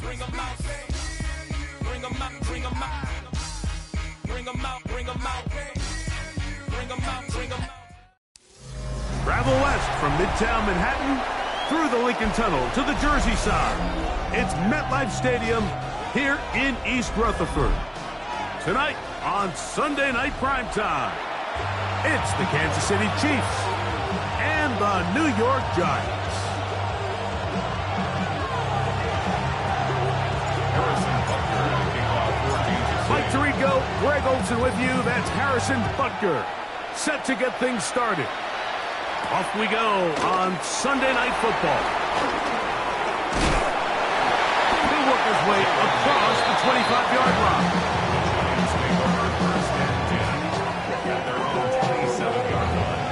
Bring them out. Bring them out. Bring them out. Bring them out. Bring them out. Bring them out. Bring them out. Travel west from Midtown Manhattan through the Lincoln Tunnel to the Jersey side. It's MetLife Stadium here in East Rutherford. Tonight on Sunday Night Primetime, it's the Kansas City Chiefs and the New York Giants. Mike Tirico, Greg Olson with you. That's Harrison Butker, set to get things started. Off we go on Sunday Night Football. He'll work his way across the 25-yard line. At their own 27-yard line.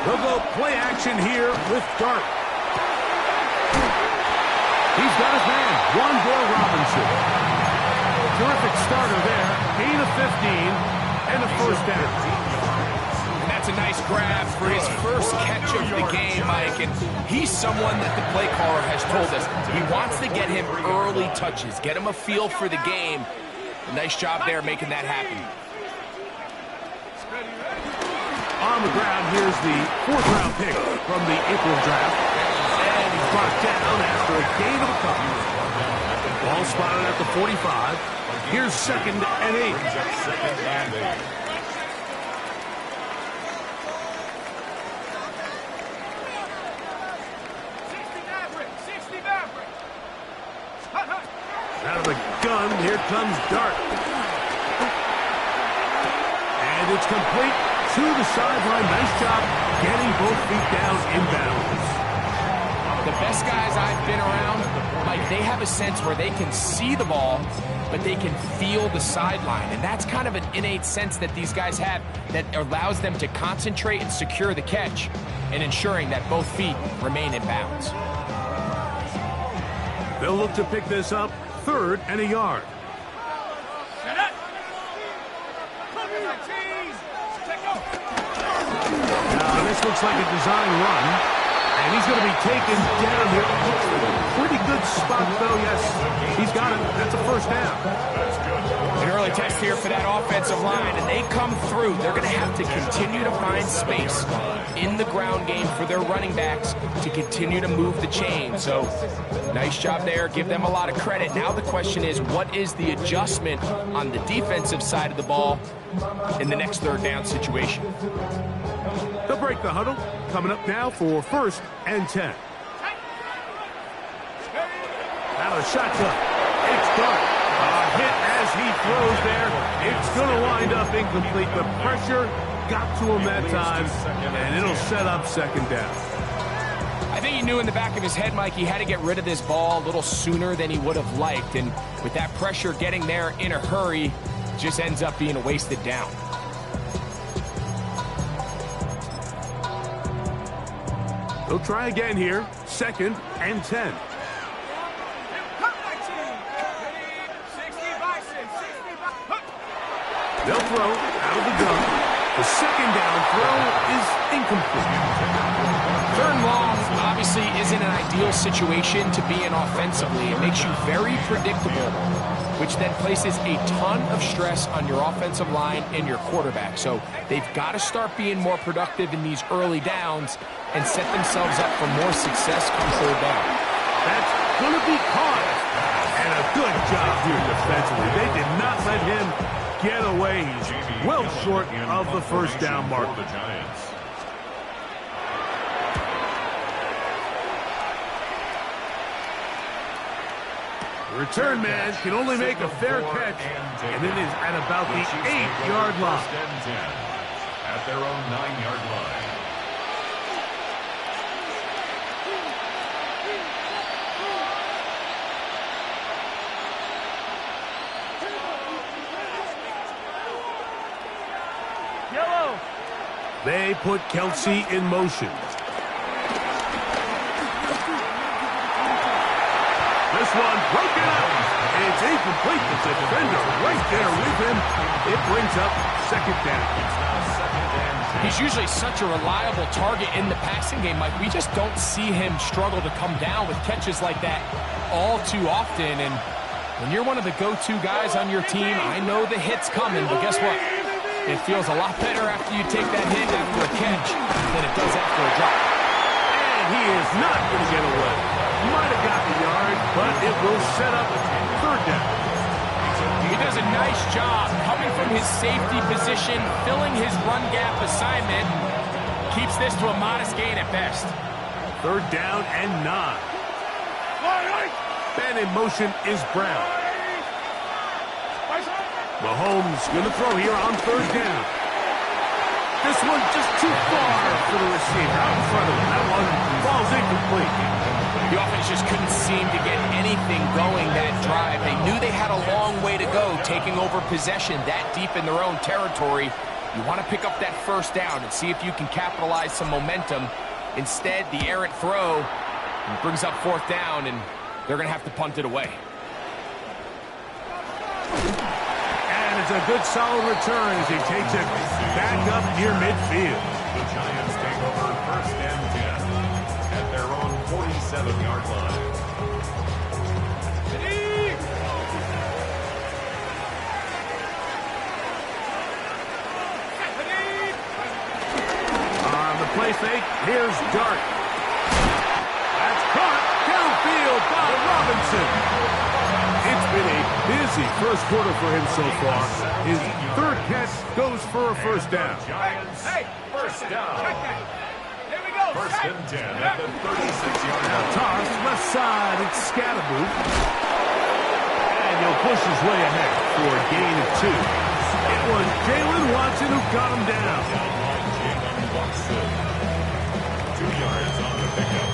They'll go play action here with Dart. He's got his man, Wandale Robinson. Terrific starter there. Gain of 15 and a first down. And that's a nice grab for his first catch of the game, Mike. And he's someone that the play caller has told us he wants to get him early touches, get him a feel for the game. A nice job there making that happen. On the ground, here's the fourth-round pick from the April draft. And he's brought down after a gain of a couple. Ball spotted at the 45. Here's 2nd and 8. Out of the gun, here comes Dart. And it's complete. To the sideline. Nice job getting both feet down inbounds. The best guys I've been around, Mike, they have a sense where they can see the ball, but they can feel the sideline. And that's kind of an innate sense that these guys have that allows them to concentrate and secure the catch and ensuring that both feet remain in bounds. They'll look to pick this up 3rd and a yard. Now, this looks like a design run, and he's going to be taken down here. Pretty good spot, though. Yes, he's got it. That's a first down. An early test here for that offensive line, and they come through. They're going to have to continue to find space in the ground game for their running backs to continue to move the chain. So, nice job there. Give them a lot of credit. Now the question is, what is the adjustment on the defensive side of the ball in the next 3rd down situation? They'll break the huddle. Coming up now for 1st and 10. Out of the shotgun. It's Dart. A hit as he throws there. It's going to wind up incomplete. The pressure got to him that time, and it'll set up 2nd down. I think he knew in the back of his head, Mike, he had to get rid of this ball a little sooner than he would have liked. And with that pressure getting there in a hurry, just ends up being a wasted down. They'll try again here. 2nd and 10. They'll throw out of the gun. The 2nd down throw is incomplete. 3rd and long obviously isn't an ideal situation to be in offensively. It makes you very predictable, which then places a ton of stress on your offensive line and your quarterback. So they've got to start being more productive in these early downs and set themselves up for more success come 3rd down. That's going to be caught. And a good job here defensively. They did not let him get away. He's well short of the first down mark. The Giants. Return man can only make a fair catch, and it is at about the 8-yard line. At their own 9-yard line. They put Kelsey in motion. This one broken up. It's incomplete. The defender right there with him. It brings up second down. He's usually such a reliable target in the passing game, Mike. We just don't see him struggle to come down with catches like that all too often. And when you're one of the go-to guys on your team, I know the hit's coming, but guess what? It feels a lot better after you take that hit after a catch than it does after a drop. And he is not going to get away. Might have got the yard, but it will set up third down. He does a nice job coming from his safety position, filling his run gap assignment. Keeps this to a modest gain at best. Third down and 9. And in motion is Brown. Mahomes going to throw here on third down. This one just too far for the receiver out in front of him. That one falls incomplete. The offense just couldn't seem to get anything going that drive. They knew they had a long way to go taking over possession that deep in their own territory. You want to pick up that first down and see if you can capitalize some momentum. Instead, the errant throw brings up fourth down, and they're going to have to punt it away. And it's a good solid return as he takes it back up near midfield. The Giants take over first and 10 at their own 47-yard line. On the play fake, here's Dart. That's caught downfield by Robinson. It's been a busy first quarter for him so far. His third catch goes for a first down. Giants, first down. First and 10 at the 36-yard line. Toss left side, it's Scatterboo. And he'll push his way ahead for a gain of 2. It was Jalen Watson who got him down. Jalen Watson. 2 yards on the pickup.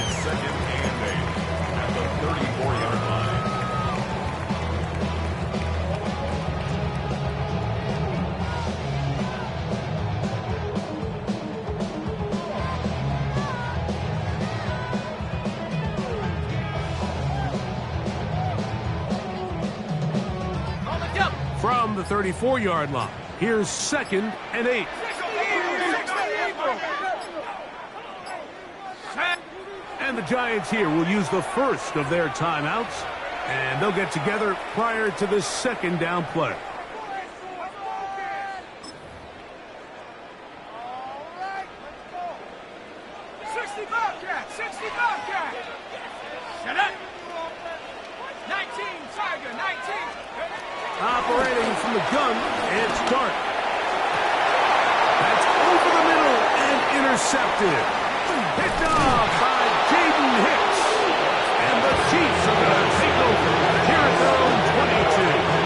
It's second and 8 at the 34-yard line. From the 34-yard line, here's second and 8. And the Giants here will use the first of their timeouts, and they'll get together prior to the second down play. Operating from the gun, it's Dart. That's over the middle and intercepted. Picked off by Jaden Hicks. And the Chiefs are going to take over here at their own 22.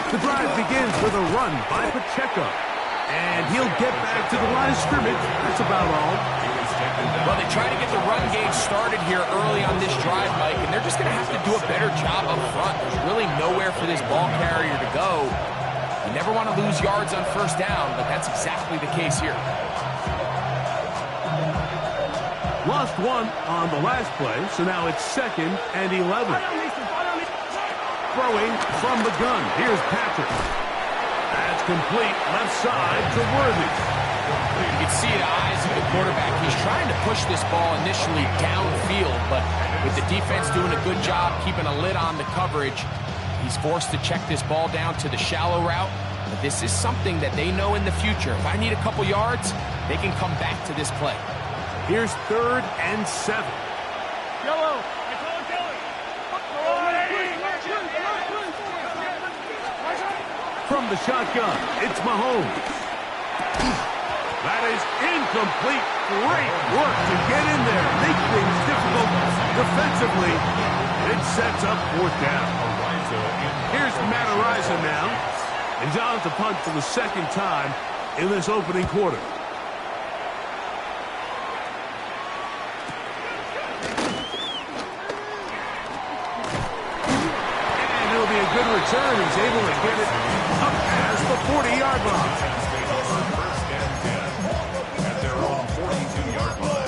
The drive begins with a run by Pacheco. And he'll get back to the line of scrimmage. That's about all. Well, they try to get the run game started here early on this drive, Mike, and they're just going to have to do a better job up front. There's really nowhere for this ball carrier to go. You never want to lose yards on first down, but that's exactly the case here. Lost one on the last play, so now it's second and 11. Throwing from the gun. Here's Patrick. That's complete left side to Worthy. You can see the eyes of the quarterback. He's trying to push this ball initially downfield, but with the defense doing a good job keeping a lid on the coverage, he's forced to check this ball down to the shallow route. But this is something that they know in the future. If I need a couple yards, they can come back to this play. Here's third and 7. From the shotgun, it's Mahomes. That is incomplete. Great work to get in there. Make things difficult Defensively, it sets up fourth down. Here's Matt Ariza now. He's on to punt for the second time in this opening quarter. And it'll be a good return. He's able to get it up past the 40-yard line. First and 10 at their own 42-yard line.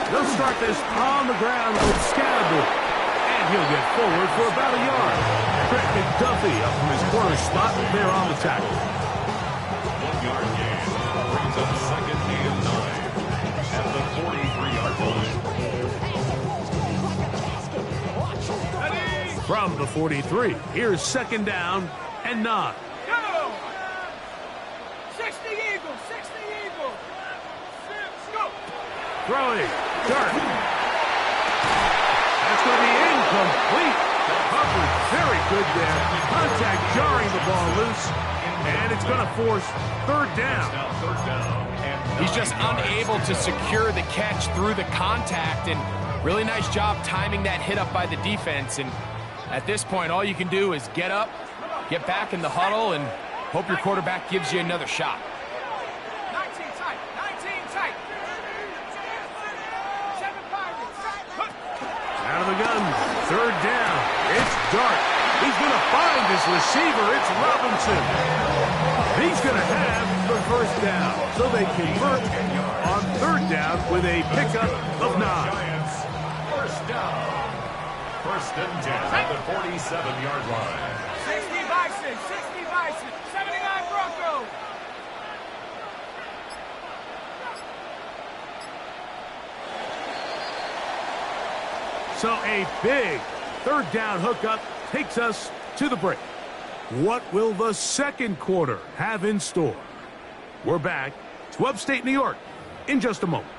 They'll start this on the ground with Scatterboard. And he'll get forward for about a yard. Greg McDuffie up from his corner spot there on the tackle. 1 yard gain brings up second and 9 at the 43-yard line. From the 43, here's second down and 9. Go! 60 Eagles, 60 Eagles. Go! Throwing. Dart. That's going to be incomplete. Covered very good there. Contact jarring the ball loose. And it's going to force third down. He's just unable to secure the catch through the contact, and really nice job timing that hit up by the defense. And at this point, all you can do is get up, get back in the huddle, and hope your quarterback gives you another shot. 19 tight, 19 tight. 7 Pirates. Out of the gun, third down. It's Dart. He's going to find his receiver. It's Robinson. He's going to have the first down. So they convert on third down with a pickup of 9. First down. First and 10 at the 47-yard line. 60 Bison, 60 Bison. 79 Broncos. So a big third down hookup takes us to the break. What will the second quarter have in store? We're back to upstate New York in just a moment.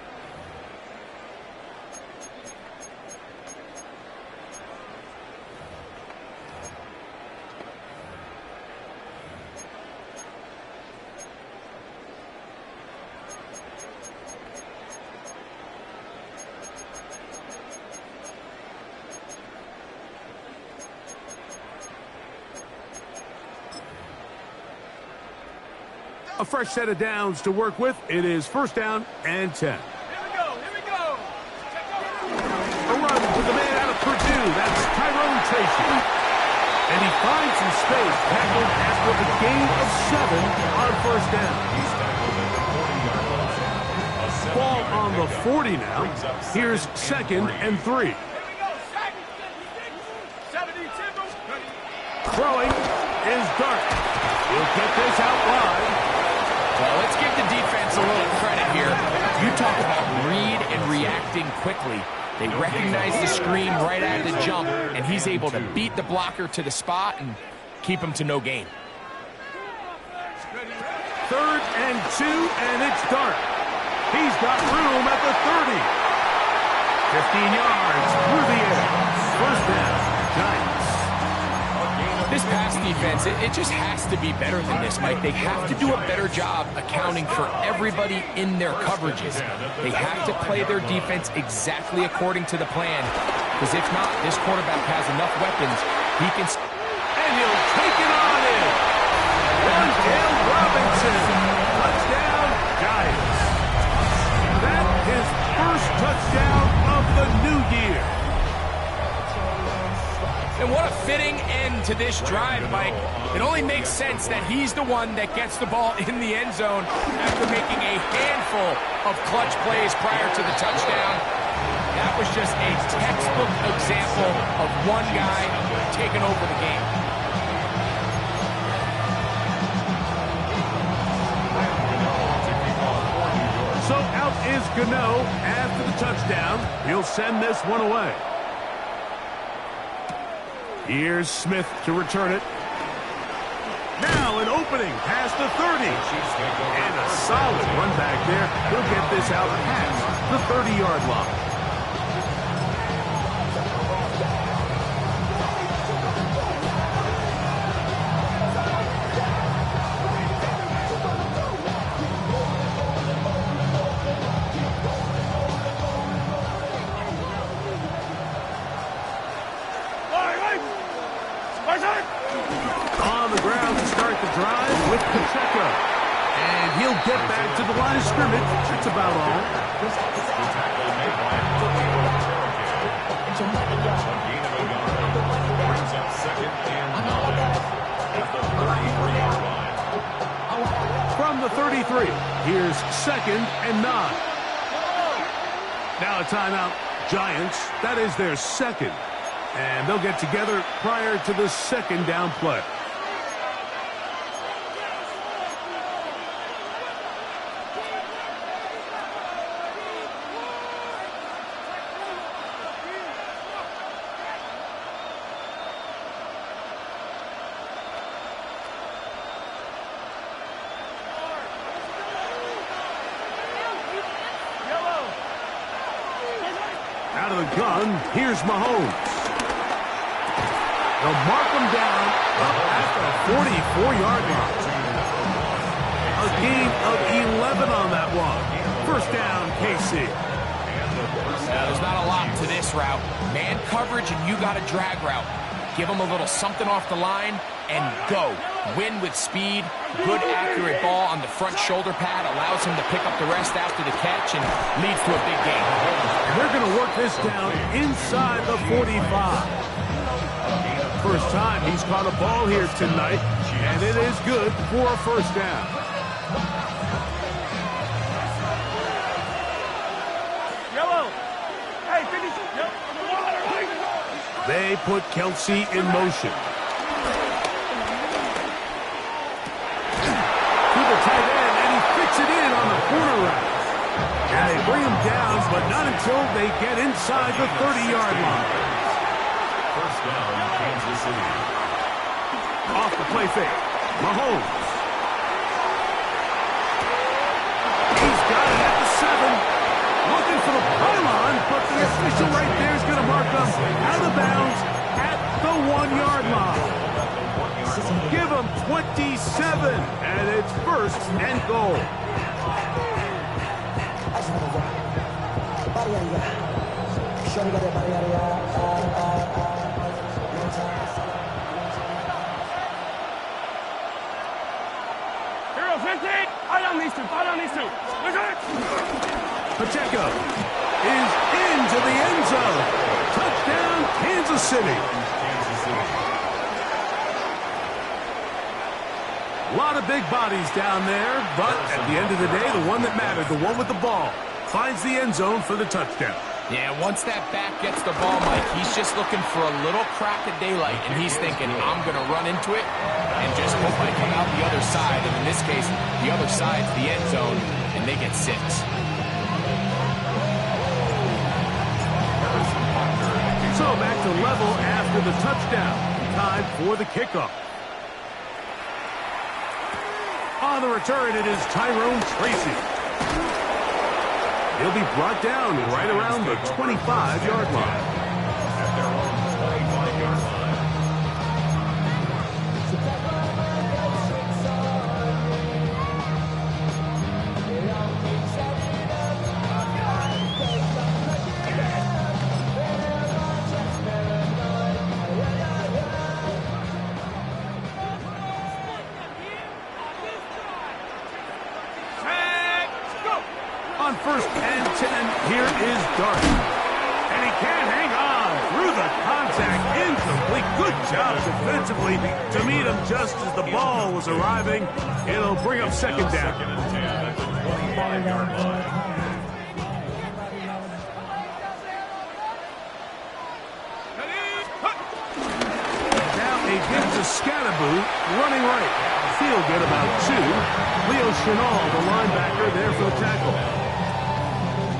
A fresh set of downs to work with. It is first down and 10. Here we go, here we go. A run with the man out of Purdue. That's Tyrone Tracy. And he finds some space, tackled after a gain of 7 on first down. He's tackled at the 40-yard line. Ball on the 40 now. Here's second and 3. Here we go, 70 Timber. Throwing is Dart. He'll get this out wide. Well, let's give the defense a little credit here. You talk about read and reacting quickly. They recognize the screen right out of the jump, and he's able to beat the blocker to the spot and keep him to no gain. Third and 2, and it's Dart. He's got room at the 30. 15 yards through the air. First down, Giants. This pass defense, it just has to be better than this, Mike. They have to do a better job accounting for everybody in their coverages. They have to play their defense exactly according to the plan, because if not, this quarterback has enough weapons. He can... And he'll take it on in. Wondell Robinson. Touchdown, Giants. That's his first touchdown of the new year. And what a fitting end to this drive, Mike. It only makes sense that he's the one that gets the ball in the end zone after making a handful of clutch plays prior to the touchdown. That was just a textbook example of one guy taking over the game. So out is Gano after the touchdown. He'll send this one away. Here's Smith to return it. Now an opening past the 30. And a solid run back there. He'll get this out past the 30-yard line. On the ground to start the drive with Pacheco. And he'll get back to the line of scrimmage. That's about all. The tackle made by a gain of a yard. Brings up second and 9 at the 33-yard line. From the 33, here's second and 9. Now a timeout. Giants, that is their second. And they'll get together prior to the second down play. Out of the gun, here's Mahomes. They'll mark him down up at the 44-yard line. A gain of 11 on that one. First down, KC. Now, there's not a lot to this route. Man coverage, and you got a drag route. Give him a little something off the line and go. Win with speed. Good, accurate ball on the front shoulder pad allows him to pick up the rest after the catch and leads to a big gain. They're going to work this down inside the 45. First time he's caught a ball here tonight, and it is good for a first down. Yellow. Hey, finish. Yep. They put Kelsey in motion. To the tight end, and he fits it in on the corner route. And they bring him down, but not until they get inside the 30-yard line. First down, Kansas City. Off the play fake, Mahomes. He's got it at the 7. Looking for the pylon, but the official right there is going to mark him out of bounds at the 1-yard line. Give him 27, and it's first and goal. Hero 15. Eye on these two. Eye on these two. Pacheco is into the end zone. Touchdown, Kansas City. A lot of big bodies down there, but at the end of the day, the one that mattered, the one with the ball, finds the end zone for the touchdown. Yeah, once that back gets the ball, Mike, he's just looking for a little crack of daylight, and he's thinking, I'm going to run into it and just hope I come out the other side. And in this case, the other side's the end zone, and they get 6. So back to level after the touchdown. Time for the kickoff. On the return, it is Tyrone Tracy. He'll be brought down right around the 25-yard line. At their own 25-yard line. On first and 10, here is Dart. And he can't hang on through the contact. Incomplete. Good job defensively to meet him just as the ball was arriving. It'll bring up second down. Second and 10 at the 25-yard line. Now a give to Scatterboo, running right. He'll get about 2. Leo Chenal, the linebacker, there for the tackle.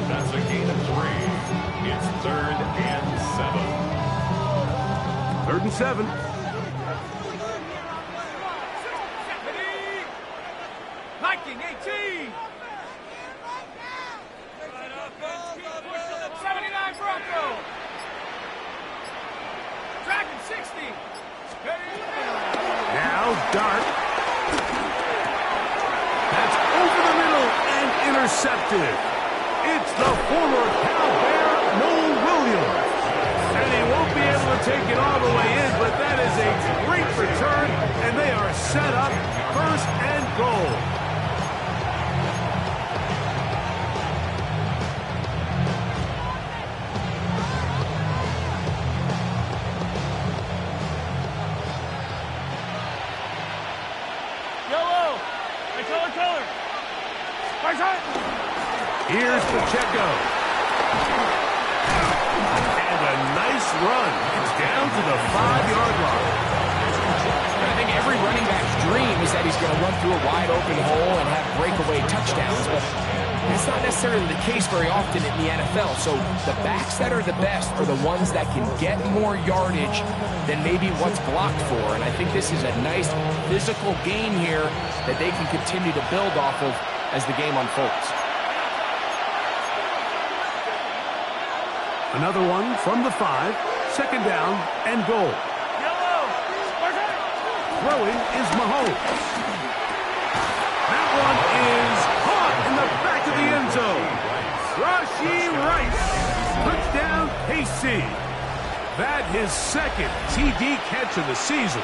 That's a gain of 3. It's third and 7. Third and 7. Viking 18. 79 Bronco. Dragon 60. Now Dart. That's over the middle and intercepted. It's the former Cal Bear, Noel Williams. And he won't be able able to take it all the way in, but that is a great return, and they are set up first and goal. Yellow. I color. Right side. Here's Pacheco. And a nice run. It's down to the 5-yard line. I think every running back's dream is that he's going to run through a wide open hole and have breakaway touchdowns, but that's not necessarily the case very often in the NFL. So the backs that are the best are the ones that can get more yardage than maybe what's blocked for. And I think this is a nice physical game here that they can continue to build off of as the game unfolds. Another one from the 5, second down and goal. Yellow. Throwing is Mahomes. That one is caught in the back of the end zone. Rashee Rice. Touchdown, KC. That his second TD catch of the season.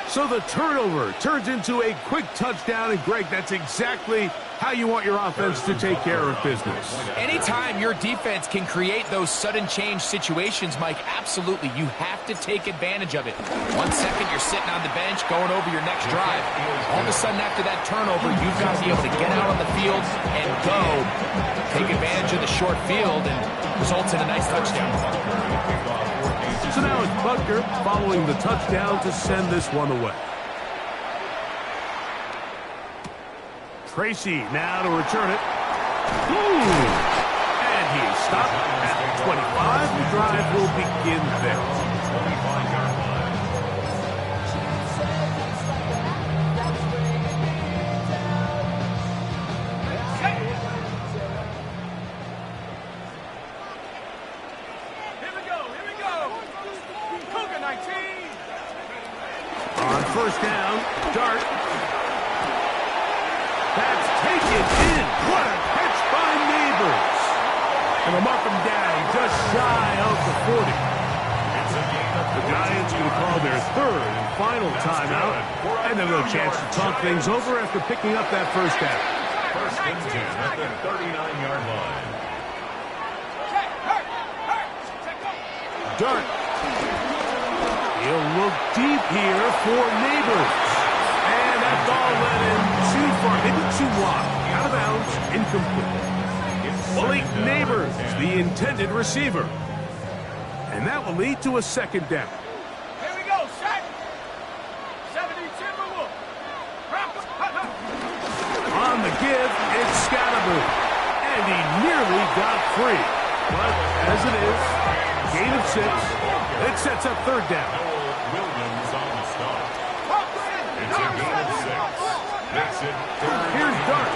So the turnover turns into a quick touchdown, and Greg, that's exactly how you want your offense to take care of business. Anytime your defense can create those sudden change situations, Mike, absolutely, you have to take advantage of it. 1 second, you're sitting on the bench, going over your next drive. All of a sudden, after that turnover, you've got to be able to get out on the field and go. Take advantage of the short field, and results in a nice touchdown. So now it's Butker following the touchdown to send this one away. Tracy now to return it. And he is stopped at 25. The drive will begin there. On first down, Dart. That's taken in. What a catch by Neighbors. And they'll mark him down just shy of the 40. The Giants going to call their third and final timeout. And a little chance to talk things over after picking up that first down. First and 10 at the 39-yard line. Dart. He'll look deep here for Neighbors. And that ball led him too far, maybe too wide. Out of bounds, incomplete. Blake Neighbors, the intended receiver. And that will lead to a second down. Here we go, set. 70 Timberwolf. On the give, it's Scalaboo. And he nearly got free. But as it is, gain of 6. It sets up third down. Williams on the start. It's a gain of 6. Makes it third. Here's Dart.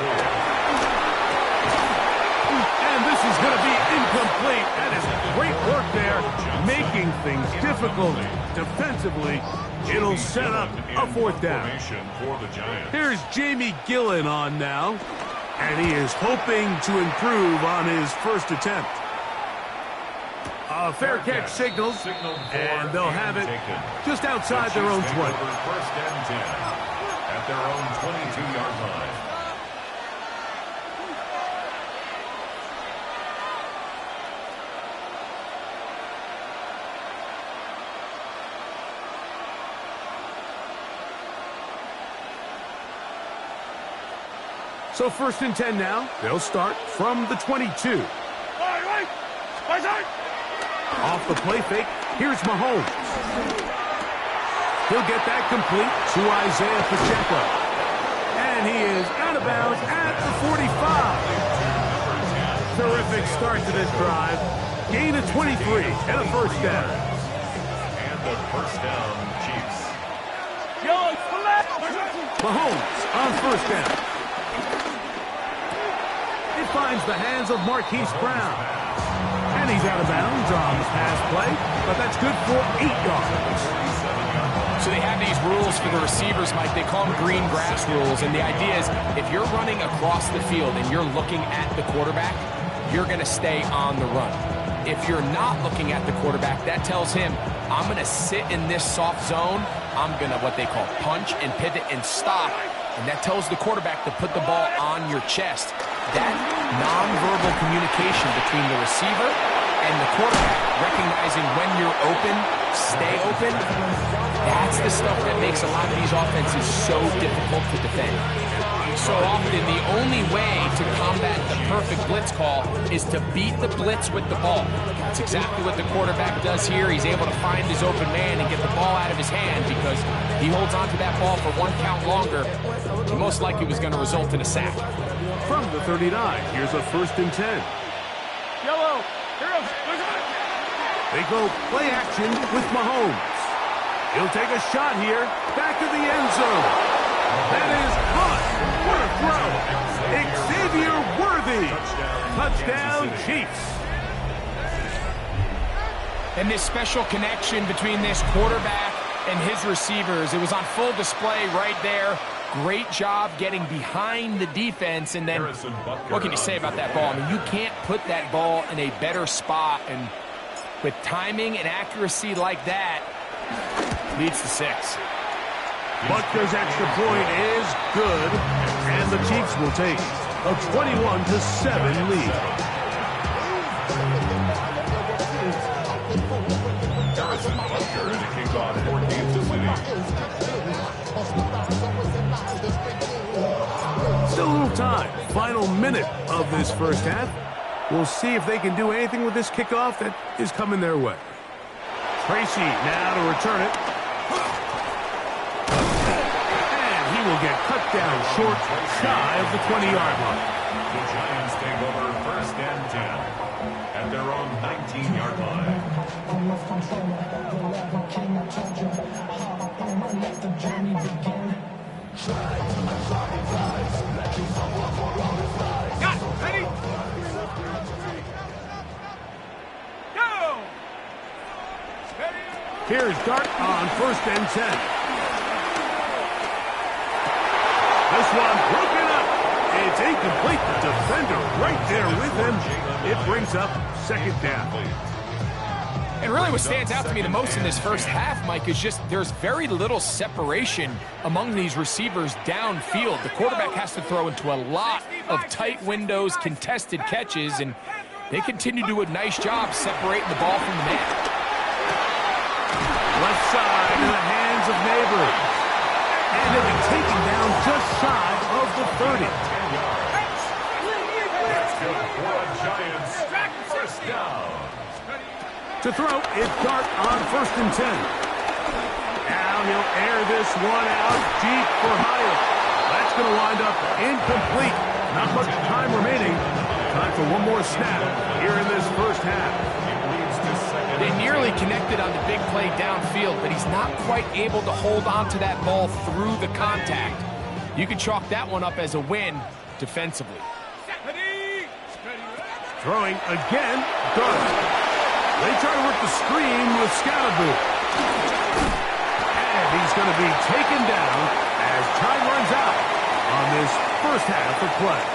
And this is going to be incomplete. That is great work there, making things difficult defensively. It'll set up a fourth down. For the Giants. Here's Jamie Gillen on now. And he is hoping to improve on his first attempt. A fair catch signaled, and they'll have it just outside their own 20. First and 10 at their own 22-yard line. So first and 10 now. They'll start from the 22. Right side. Off the play fake, here's Mahomes. He'll get that complete to Isaiah Pacheco. And he is out of bounds at the 45. Terrific start to this drive. Gain of 23 and a first down. And the first down, Chiefs. Mahomes on first down. It finds the hands of Marquise Brown. And he's out of bounds on the pass play, but that's good for 8 yards. So they have these rules for the receivers, Mike. They call them green grass rules, and the idea is if you're running across the field and you're looking at the quarterback, you're going to stay on the run. if you're not looking at the quarterback, that tells him, I'm going to sit in this soft zone. I'm going to what they call punch and pivot and stop. And that tells the quarterback to put the ball on your chest. That nonverbal communication between the receiver and the quarterback, recognizing when you're open, stay open, that's the stuff that makes a lot of these offenses so difficult to defend. So often, the only way to combat the perfect blitz call is to beat the blitz with the ball. That's exactly what the quarterback does here. He's able to find his open man and get the ball out of his hand because he holds onto that ball for one count longer. He most likely was going to result in a sack. From the 39, here's a 1st and 10. Yellow. Heroes. They go play action with Mahomes. He'll take a shot here, back of the end zone. That is caught. What a throw. Xavier Worthy. Touchdown, Chiefs. And this special connection between this quarterback and his receivers, it was on full display right there. Great job getting behind the defense. And then, what can you say about that ball? I mean, you can't put that ball in a better spot. And with timing and accuracy like that, leads to 6. Butker's extra point is good, and the Chiefs will take a 21-7 lead. Harrison Butker and a kickoff for Kansas City. Still a little time. Final minute of this first half. We'll see if they can do anything with this kickoff that is coming their way. Tracy now to return it. Will get cut down short, shy of the 20-yard line. The Giants take over 1st and 10 at their own 19-yard line. Got it. Ready? Go! Here's Dart on 1st and 10. This one broken up. It's incomplete. The defender right there with him. It brings up 2nd down. And really what stands out to me the most in this first half, Mike, is just there's very little separation among these receivers downfield. The quarterback has to throw into a lot of tight windows, contested catches, and they continue to do a nice job separating the ball from the man. Left side in the hands of Neighbors. And he'll be taken down just shy of the 30. That's good for the Giants. 1st down. To throw, it's Dart on 1st and 10. Now he'll air this one out deep for Hyatt. That's going to wind up incomplete. Not much time remaining. Time for one more snap here in this first half. They nearly connected on the big play downfield, but he's not quite able to hold on to that ball through the contact. You can chalk that one up as a win defensively. Throwing again, Dart. They try to work the screen with Scatterboo. And he's going to be taken down as time runs out on this first half of play.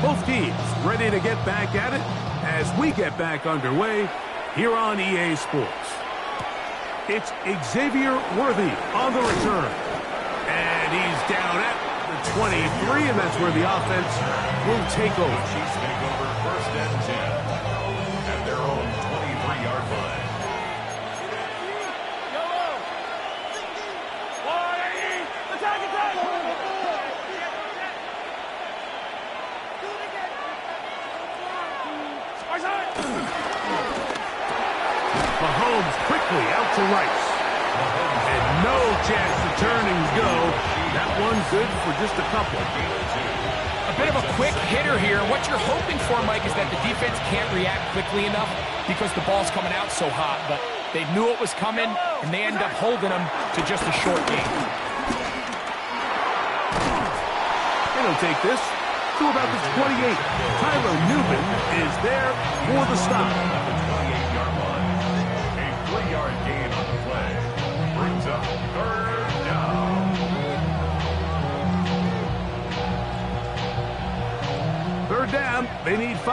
Both teams ready to get back at it as we get back underway here on EA Sports. It's Xavier Worthy on the return. And he's down at the 23, and that's where the offense will take over. Chiefs take over 1st and 10 at their own 23-yard line. Mahomes quickly out to Rice. And no chance to turn and go. That one good for just a couple. A bit of a quick hitter here. What you're hoping for, Mike, is that the defense can't react quickly enough because the ball's coming out so hot. But they knew it was coming, and they end up holding them to just a short game. And he'll take this to about the 28. Tyler Newman is there for the stop. At the 28-yard line. A 3-yard gain on the play. Brings up third down. Third down, they need 5.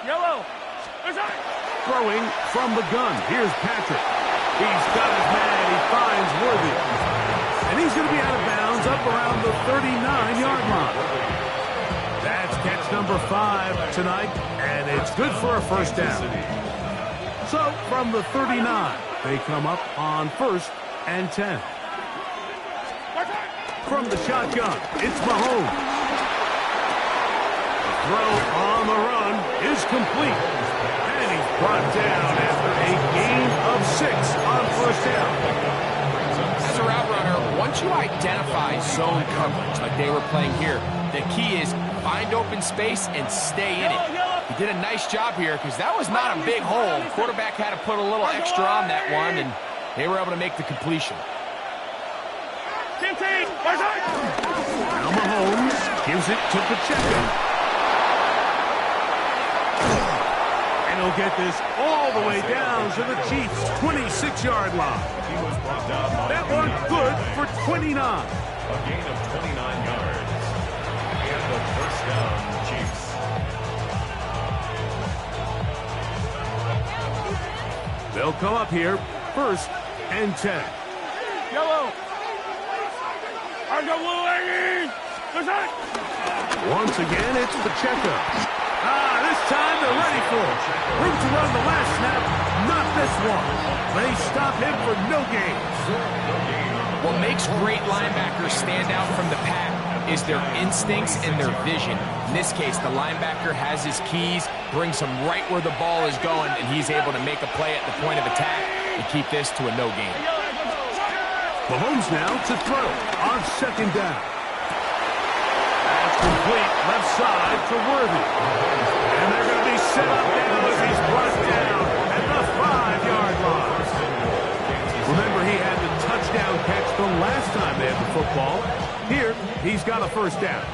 Yellow. Throwing from the gun. Here's Patrick. He's got his man. He finds Worthy. And he's going to be out of bounds up around the 39-yard line. That's catch number 5 tonight, and it's good for a first down. So from the 39, they come up on 1st and 10. From the shotgun, it's Mahomes. The throw on the run is complete. And he's brought down after a gain of 6 on first down. As a route runner, once you identify zone coverage like they were playing here, the key is find open space and stay in it. He did a nice job here because that was not a big hole. The quarterback had to put a little extra on that one, and they were able to make the completion. Now Mahomes gives it to Pacheco. And he'll get this all the way down to the Chiefs' 26-yard line. He was brought down by That one good for 29. a gain of 29 yards. And the first down, Chiefs. They'll come up here, 1st and 10. Yellow. Once again, it's Pacheco. This time they're ready for it. Room to run the last snap, not this one. They stop him for no gain. What makes great linebackers stand out from the pack is their instincts and their vision. In this case, the linebacker has his keys, brings him right where the ball is going, and he's able to make a play at the point of attack and keep this to a no gain. Mahomes now to throw on 2nd down. That's complete left side to Worthy. And they're going to be set up now as he's brought down at the 5-yard line. Remember, he had the touchdown catch the last time they had the football. Here, he's got a first down.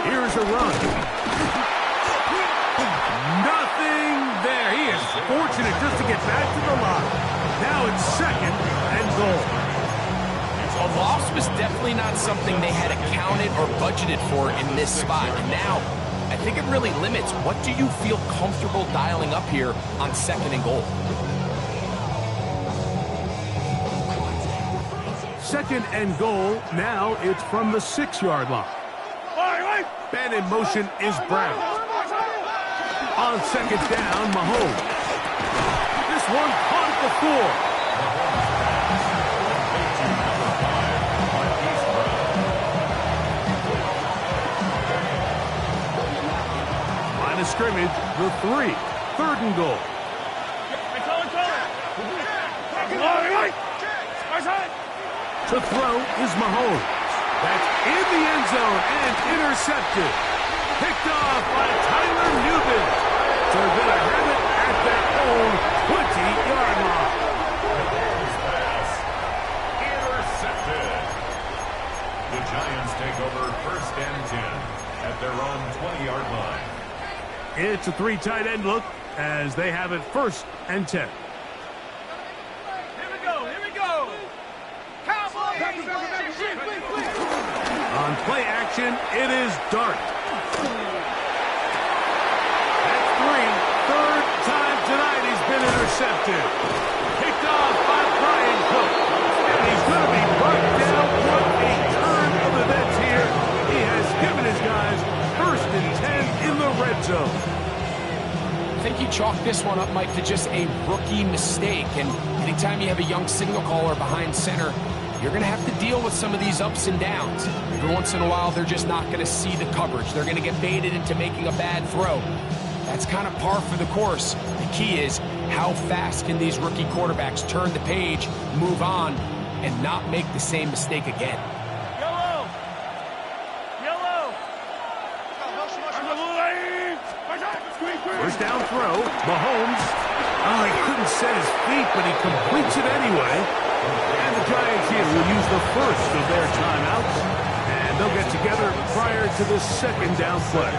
Here's a run. Nothing there. He is fortunate just to get back to the line. Now it's 2nd and goal. A loss was definitely not something they had accounted or budgeted for in this spot. And now, I think it really limits what do you feel comfortable dialing up here on 2nd and goal. 2nd and goal. Now it's from the 6-yard line. Man in motion is Brown. On 2nd down, Mahomes. This one caught at the 4. Line of scrimmage, the 3. 3rd and goal. To throw is Mahomes. That's in the end zone and intercepted. Picked off by Tyler Newman. They're going to have it at their own 20-yard line. Pass intercepted. The Giants take over 1st and 10 at their own 20-yard line. It's a 3 tight end look as they have it 1st and 10. On play action, it is Dart. That's 3. 3rd time tonight he's been intercepted. Picked off by Brian Cook. And he's going to be brought down. What a turn of events here. He has given his guys 1st and 10 in the red zone. I think you chalk this one up, Mike, to just a rookie mistake. And anytime you have a young signal caller behind center, you're going to have to deal with some of these ups and downs. Every once in a while, they're just not going to see the coverage. They're going to get baited into making a bad throw. That's kind of par for the course. The key is how fast can these rookie quarterbacks turn the page, move on, and not make the same mistake again. Yellow. First down throw. Mahomes. Oh, he couldn't didn't set his feet, but he completes it anyway. And the Giants here will use the first of their timeouts. And they'll get together prior to the second down play.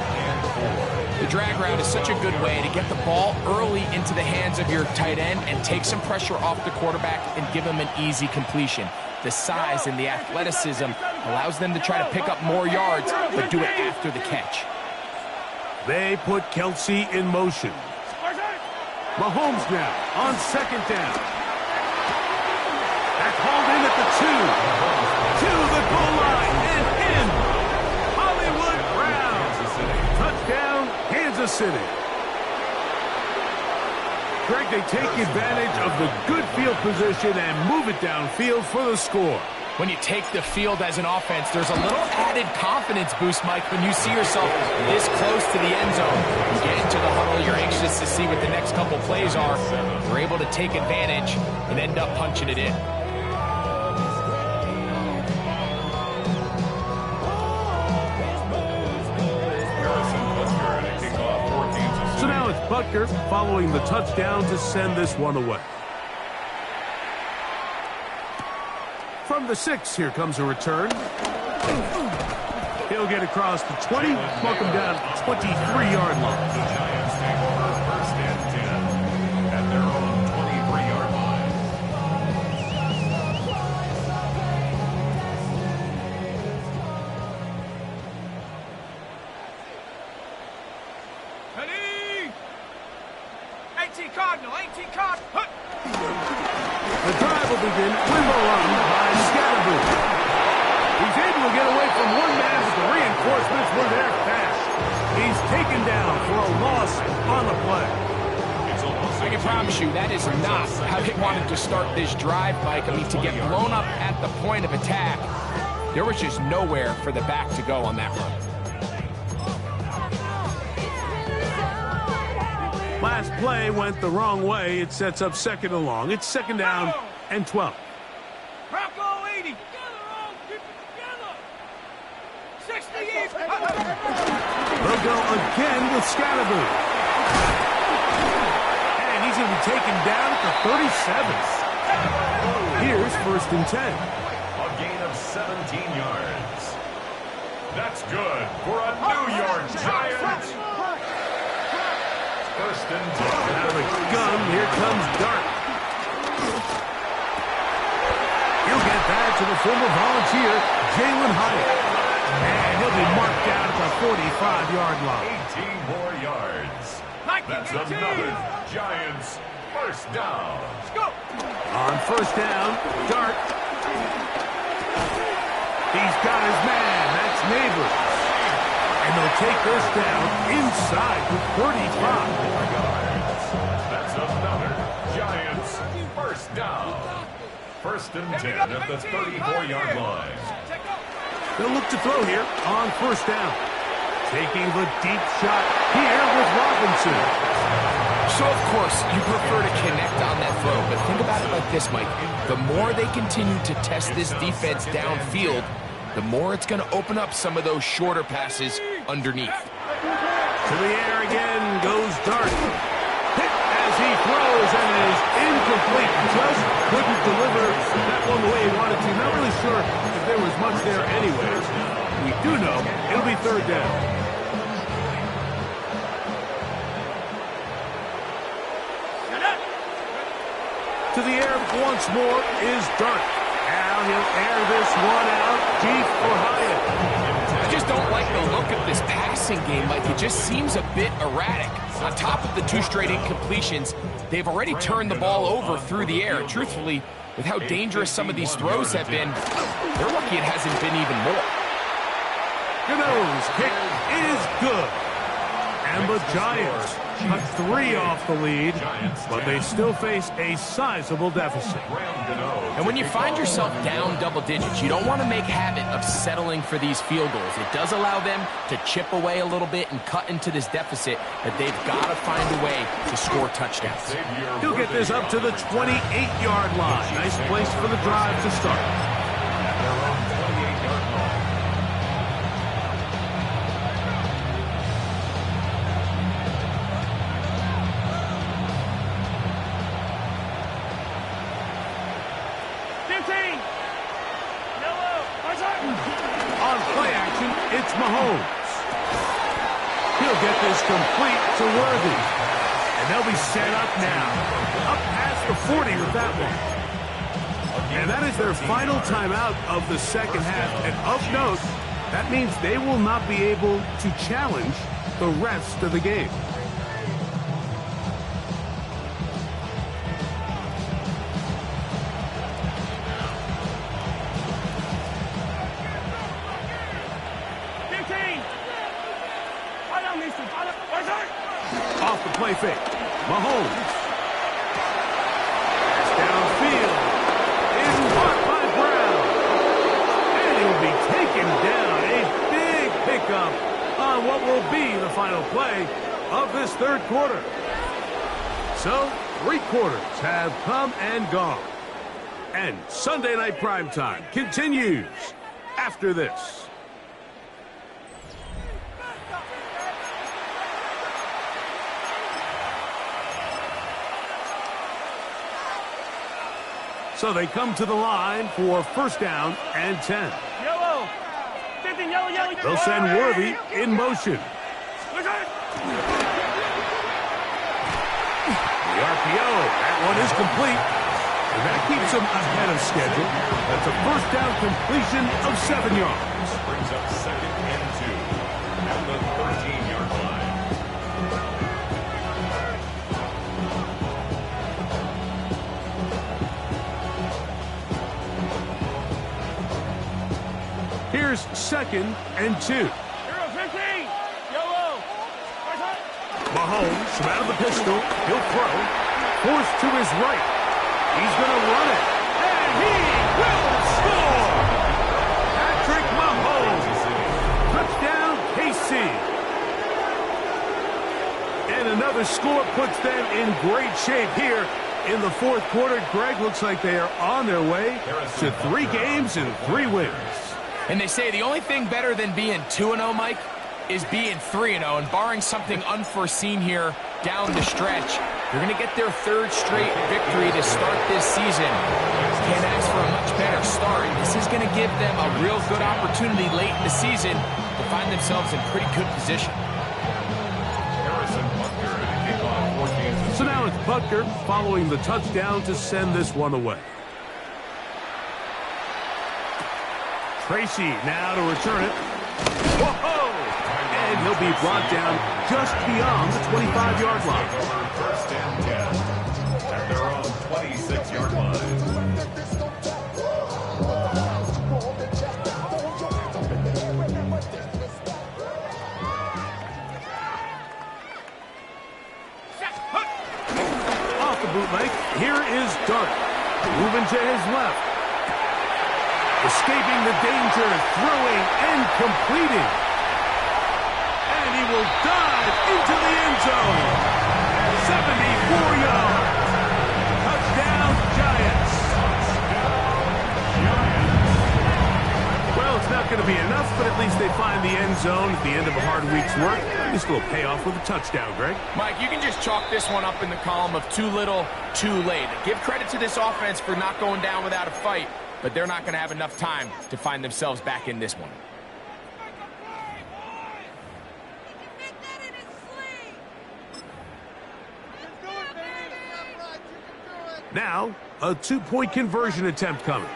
The drag route is such a good way to get the ball early into the hands of your tight end and take some pressure off the quarterback and give him an easy completion. The size and the athleticism allows them to try to pick up more yards, but do it after the catch. They put Kelsey in motion. Mahomes now on second down. That's hauled in at the 2. To the goal line and in. Hollywood Brown. Touchdown, Kansas City. Greg, they take advantage of the good field position and move it downfield for the score. When you take the field as an offense, there's a little added confidence boost, Mike, when you see yourself this close to the end zone. You get into the huddle, you're anxious to see what the next couple plays are. You're able to take advantage and end up punching it in. So now it's Butker following the touchdown to send this one away. From the 6, here comes a return. He'll get across the 20, walk him down to the 23-yard line. The Giants take over first and 10 at their own 23-yard line. Ready? 18 Cardinal, 18 Cardinal. The drive will begin with a run by Scatterboot. He's able to get away from one man, but the reinforcements were there fast. He's taken down for a loss on the play. I can promise you that is not how they wanted to start this drive, Mike. I mean, to get blown up at the point of attack, there was just nowhere for the back to go on that run. Last play went the wrong way. It sets up second and long. It's second down and 12. Bronco 80. Together, all. Keep it together. 68. They'll go again with Scatterboot. And he's going to be taken down at the 37. Here's first and 10. A gain of 17 yards. That's good for a New York Giants. First and 10. Out of the gun, here comes Dart. He'll get that to the former volunteer, Jalen Hyatt. And he'll be marked down at the 45-yard line. 18 more yards. That's another Giants first down. Let's go. On first down, Dart. He's got his man. That's Neighbors. And they'll take this down inside the 35. That's another Giants first down. First and 10 at the 34-yard line. They'll look to throw here on first down. Taking the deep shot here with Robinson. So, of course, you prefer to connect on that throw, but think about it like this, Mike. The more they continue to test this defense downfield, the more it's going to open up some of those shorter passes underneath. To the air again goes Dart. Hit as he throws, and it is incomplete. Just couldn't deliver that one the way he wanted to. Not really sure if there was much there anyways. We do know it'll be third down. To the air once more is Dart. Now he'll air this one out deep for Hyatt. I just don't like the look of this passing game. Like, it just seems a bit erratic. On top of the 2 straight incompletions, they've already turned the ball over through the air. Truthfully, with how dangerous some of these throws have been, they're lucky it hasn't been even more. Gano's kick is good. And the Giants cut 3 off the lead, but they still face a sizable deficit. And when you find yourself down double digits, you don't want to make habit of settling for these field goals. It does allow them to chip away a little bit and cut into this deficit, but they've got to find a way to score touchdowns. He'll get this up to the 28-yard line. Nice place for the drive to start. On play action, it's Mahomes. He'll get this complete to Worthy. And they'll be set up now. Up past the 40 with that one. And that is their final timeout of the second half. And of note, that means they will not be able to challenge the rest of the game. Off the play fake. Mahomes. Pass downfield. Is caught by Brown. And he'll be taken down. A big pickup on what will be the final play of this third quarter. So, 3 quarters have come and gone. And Sunday Night Primetime continues after this. So they come to the line for first down and 10. Yellow. 15, yellow, yellow. They'll send Worthy in motion. Look at it. The RPO, that one is complete. And that keeps them ahead of schedule. That's a first down completion of 7 yards. Brings up second and 2 at the 13-yard line. Here's second and 2. Hero 15. Yellow. Mahomes from out of the pistol. He'll throw. Forced to his right. He's going to run it. And he will score! Patrick Mahomes. Touchdown, KC. And another score puts them in great shape here in the fourth quarter. Greg, looks like they are on their way to 3 games and 3 wins. And they say the only thing better than being 2-0, Mike, is being 3-0. And barring something unforeseen here down the stretch, they're going to get their 3rd straight victory to start this season. Can't ask for a much better start. This is going to give them a real good opportunity late in the season to find themselves in pretty good position. So now it's Butker following the touchdown to send this one away. Tracy now to return it. Whoa! And he'll be brought down just beyond the 25-yard line. First and 10 at their own 26-yard line. Off the bootleg, here is Dart. Moving to his left. Escaping the danger, throwing and completing. And he will dive into the end zone. 74 yards. Touchdown, Giants. Well, it's not going to be enough, but at least they find the end zone at the end of a hard week's work. This will pay off with a touchdown, Greg. Mike, you can just chalk this one up in the column of too little, too late. Give credit to this offense for not going down without a fight, but they're not going to have enough time to find themselves back in this one. Now, a 2-point conversion attempt coming.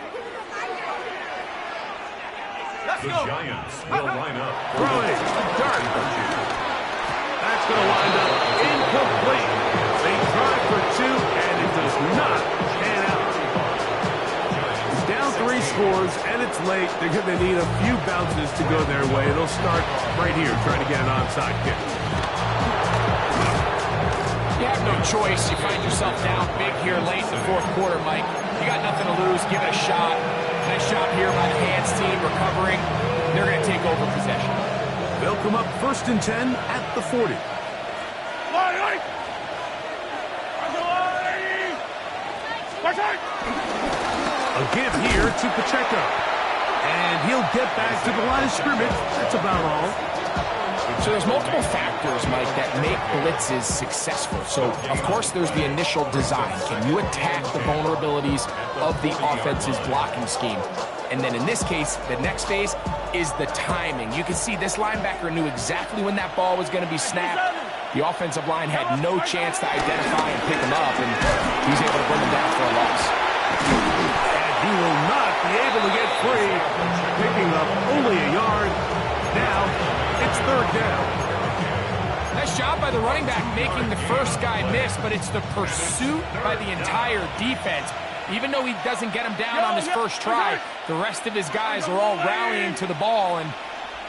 The Giants will line up. Throwing. Dart. That's going to wind up incomplete. They tried for 2, and it does not pan out. It's down 3 scores, and it's late. They're going to need a few bounces to go their way. They'll start right here, trying to get an onside kick. You have no choice. You find yourself down big here late in the fourth quarter, Mike. You got nothing to lose. Give it a shot. Nice job here by the hands team recovering. They're going to take over possession. They'll come up first and 10 at the 40. A give here to Pacheco. And he'll get back to the line of scrimmage. That's about all. So there's multiple factors, Mike, that make blitzes successful. So, of course, there's the initial design. Can you attack the vulnerabilities of the offense's blocking scheme? And then in this case, the next phase is the timing. You can see this linebacker knew exactly when that ball was going to be snapped. The offensive line had no chance to identify and pick him up, and he's able to bring him down for a loss. And he will not be able to get free, picking up only a yard. Now it's third down. Nice job by the running back making the first guy miss, but it's the pursuit by the entire defense. Even though he doesn't get him down on his first try, the rest of his guys are all rallying to the ball, and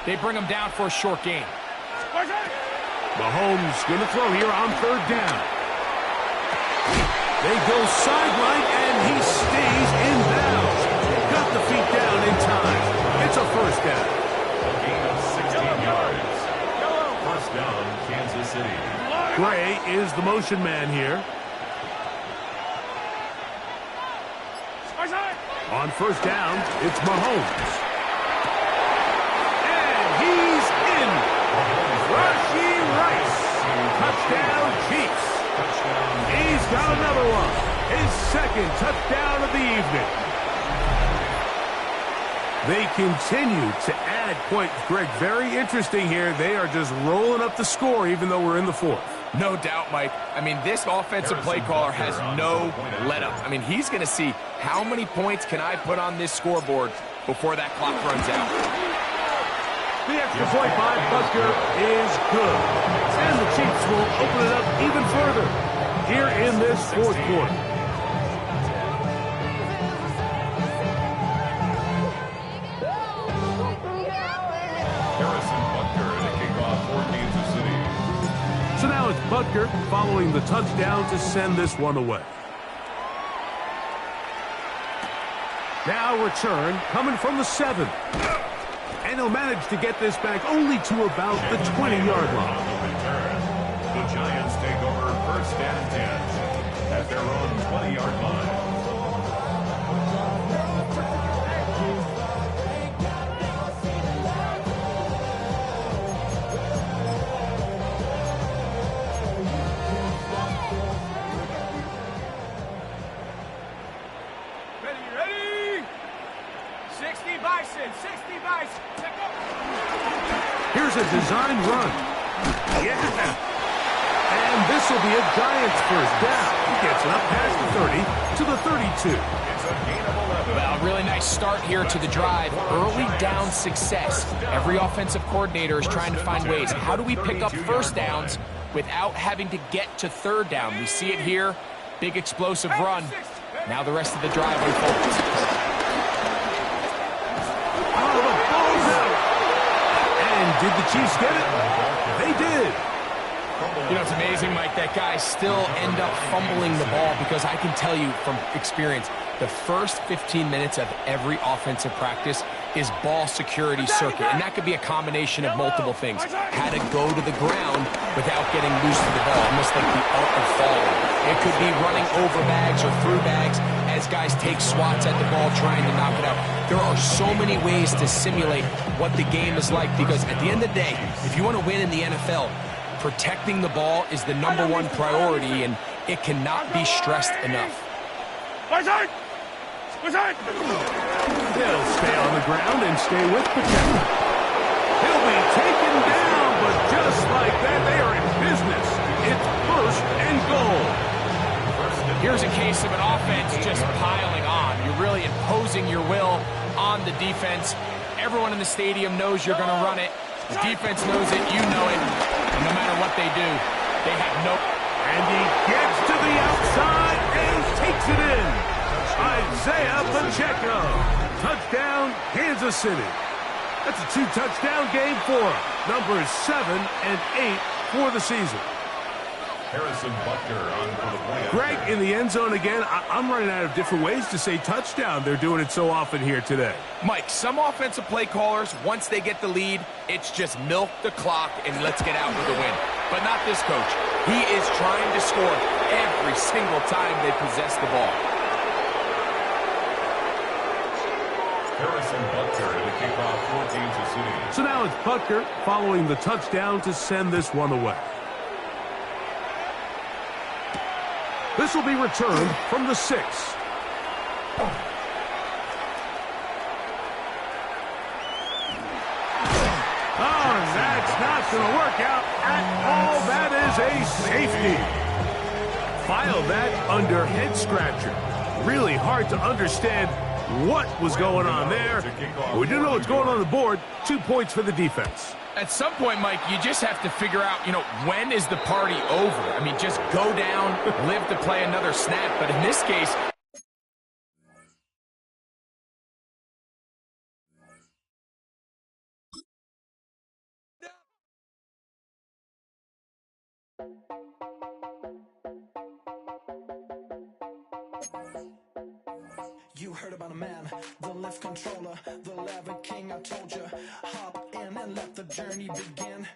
they bring him down for a short gain. Mahomes going to throw here on third down. They go sideline, and he stays in bounds. Got the feet down in time. It's a first down. A gain of 16 yards. First down, Kansas City. Gray is the motion man here. On first down, it's Mahomes. And he's in. Rashee Rice. Touchdown, Chiefs. He's got another one. His second touchdown of the evening. They continue to add points. Greg, very interesting here. They are just rolling up the score even though we're in the fourth. No doubt, Mike. I mean, this offensive play caller has no let-up. I mean, he's going to see how many points can I put on this scoreboard before that clock runs out. The extra point by Butker is good. And the Chiefs will open it up even further here in this fourth quarter. So now it's Butker following the touchdown to send this one away. Now return coming from the 7. And he'll manage to get this back only to about the 20-yard line. The Giants take over first and 10 at their own 20-yard line. Here's a design run. Yeah. And this will be a Giants first down. He gets it up past the 30 to the 32. It's a gain of 11. Well, really nice start here to the drive. Early down success. Every offensive coordinator is trying to find ways. How do we pick up first downs without having to get to third down? We see it here. Big explosive run. Now the rest of the drive unfolds. Did the Chiefs get it? They did. You know, it's amazing, Mike, that guys still end up fumbling the ball because I can tell you from experience, the first 15 minutes of every offensive practice is ball security circuit, and that could be a combination of multiple things. How to go to the ground without getting loose to the ball, almost like the art of falling. It could be running over bags or through bags as guys take swats at the ball trying to knock it out. There are so many ways to simulate what the game is like because at the end of the day, if you want to win in the NFL, protecting the ball is the #1 priority, and it cannot be stressed enough. They'll stay on the ground and stay with protector. He'll be taken down, but just like that, they are in business. It's first and goal. Here's a case of an offense just piling on. You're really imposing your will on the defense. Everyone in the stadium knows you're going to run it. The defense knows it, you know it. And no matter what they do, they have no... And he gets to the outside and takes it in. Isaiah Pacheco. Touchdown, Kansas City. That's a 2-touchdown game for him. Numbers 7 and 8 for the season. Harrison Butker on for the play. Greg, in the end zone again. I'm running out of different ways to say touchdown. They're doing it so often here today. Mike, some offensive play callers, once they get the lead, it's just milk the clock and let's get out with a win. But not this coach. He is trying to score every single time they possess the ball. Harrison Butker to kick off for Kansas City. So now it's Butker following the touchdown to send this one away. This will be returned from the 6. going to work out at all. That is a safety. File that under head scratcher. Really hard to understand what was going on there. We do know what's going on the board. 2 points for the defense. At some point, Mike, you just have to figure out, when is the party over? I mean, just go down, live to play another snap. But in this case, you heard about a man, the left controller, the lever king. I told you, hop in and let the journey begin.